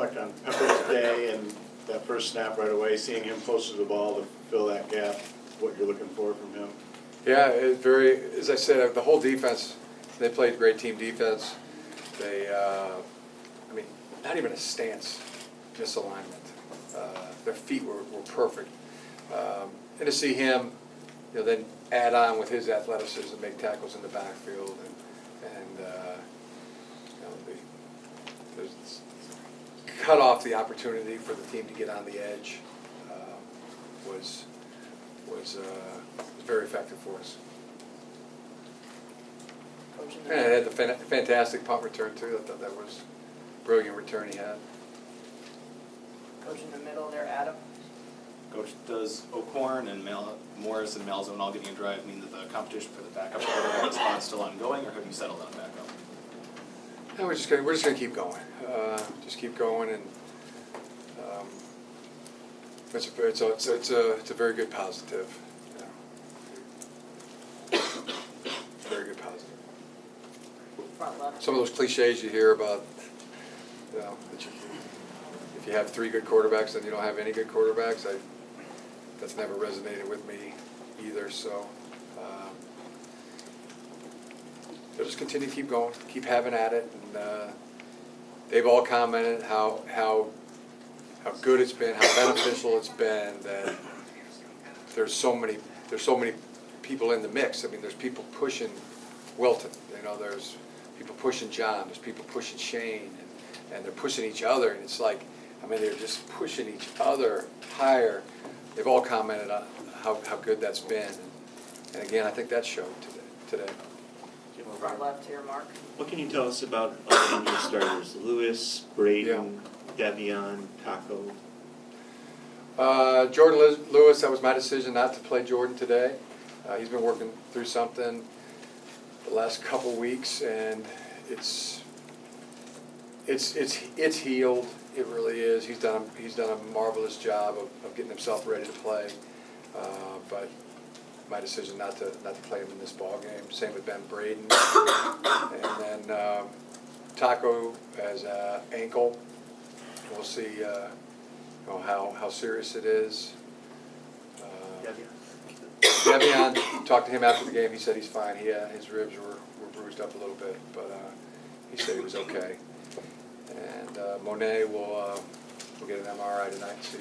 reflect on Pepper's day and that first snap right away, seeing him closer to the ball to fill that gap, what you're looking for from him? Yeah, as I said, the whole defense, they played great team defense. They, I mean, not even a stance misalignment. Their feet were perfect. And to see him, then add on with his athleticism, make tackles in the backfield, and cut off the opportunity for the team to get on the edge was very effective for us. And it had the fantastic punt return too. I thought that was a brilliant return he had. Coach in the middle there, Adam. Coach, does O'Korn and Morris and Malzone all getting a drive mean that the competition for the backup quarterback spot is still ongoing, or have you settled on backup? No, we're just gonna keep going. Just keep going, and it's a very good positive. Very good positive. Front left. Some of those cliches you hear about, that if you have 3 good quarterbacks, then you don't have any good quarterbacks. That's never resonated with me either. So they'll just continue to keep going, keep having at it, and they've all commented how good it's been, how beneficial it's been. That there's so many people in the mix. I mean, there's people pushing Wilton. There's people pushing John. There's people pushing Shane, and they're pushing each other. And it's like, I mean, they're just pushing each other higher. They've all commented on how good that's been. And again, I think that showed today. Front left here, Mark. What can you tell us about other injured starters? Lewis, Braden, Devion, Taco? Jordan Lewis, that was my decision not to play Jordan today. He's been working through something the last couple weeks, and it's healed. It really is. He's done a marvelous job of getting himself ready to play. But my decision not to play him in this ball game. Same with Ben Braden, and then Taco has an ankle. We'll see how serious it is. Devion, talked to him after the game. He said he's fine. His ribs were bruised up a little bit, but he said he was okay. And Monet will get an MRI tonight and see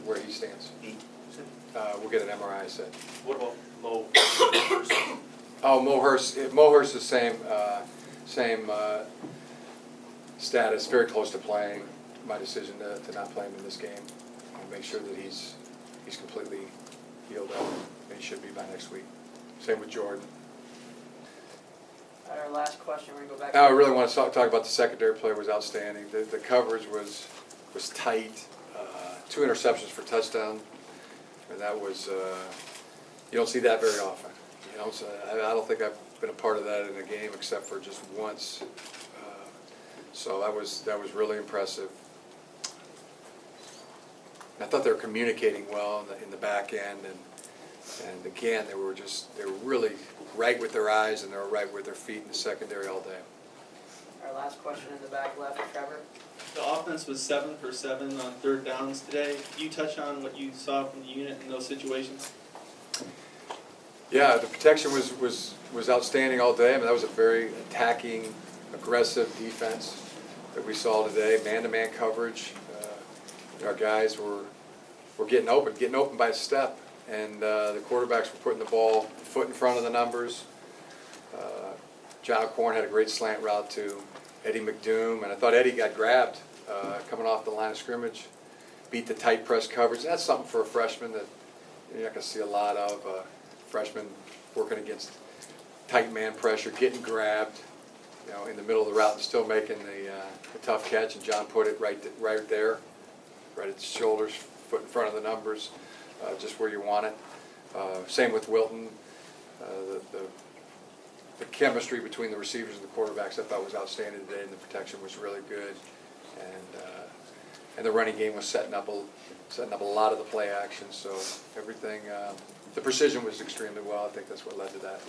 where he stands. We'll get an MRI, I said. What about Mo? Oh, Mo Hurst is same status, very close to playing. My decision to not play him in this game. I'll make sure that he's completely healed up, and he should be by next week. Same with Jordan. Our last question, we're going to go back. Now I really want to talk about the secondary play. Was outstanding. The coverage was tight. 2 interceptions for touchdown, and that was you don't see that very often. So I don't think I've been a part of that in a game except for just once. So that was really impressive. And I thought they were communicating well in the back end, and again they were really right with their eyes and they were right with their feet in the secondary all day. Our last question in the back left, Trevor. The offense was 7 for 7 on 3rd downs today. Can you touch on what you saw from the unit in those situations? Yeah, the protection was outstanding all day. I mean, that was a very attacking, aggressive defense that we saw today. Man-to-man coverage. Our guys were getting open by a step, and the quarterbacks were putting the ball a foot in front of the numbers. John O'Korn had a great slant route to Eddie McDoom, and I thought Eddie got grabbed coming off the line of scrimmage, beat the tight press coverage. And that's something for a freshman that you're not going to see a lot of. Freshman working against tight man pressure, getting grabbed, in the middle of the route and still making the tough catch. And John put it right there, right at the shoulders, foot in front of the numbers, just where you want it. Same with Wilton. The chemistry between the receivers and the quarterbacks I thought was outstanding today, and the protection was really good. And the running game was setting up a lot of the play action. So everything, the precision was extremely well. I think that's what led to that.